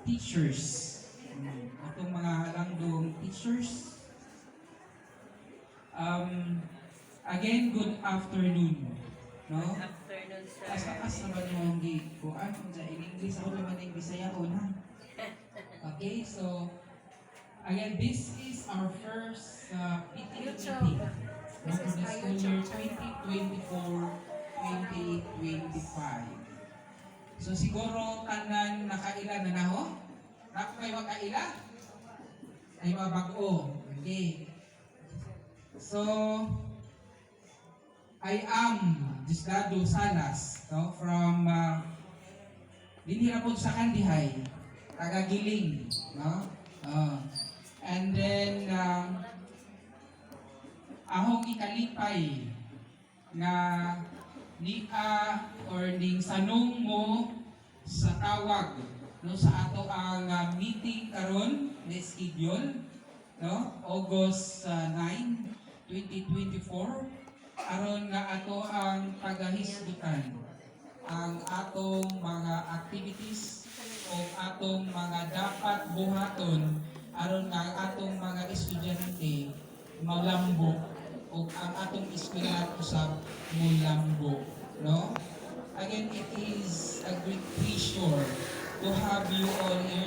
teachers. Atong mga langdong teachers. Again, good afternoon. No? Afternoon, sir. As naman yung kuan in English ako naman yung Bisaya ko na. Okay, so again, this is our first PTA meeting for the school year 2024-2025. So siguro tanan nakaila na naho? Nako kayo makaila? Ay mga bago. Okay. So I am Dislado Salas, no, from dinhirapon sa Kandihay, Tagagiling, no? And then ahong ikalipay nga or ning sanong mo sa tawag no sa ato ang meeting karon na schedule no August 9, 2024 aron nga ato ang pagahisgutan ang atong mga activities o atong mga dapat buhaton aron nga ang atong mga estudyante malambok o ang atong eskwelahan usab mulambok, no? Again, it is a great pleasure to have you all here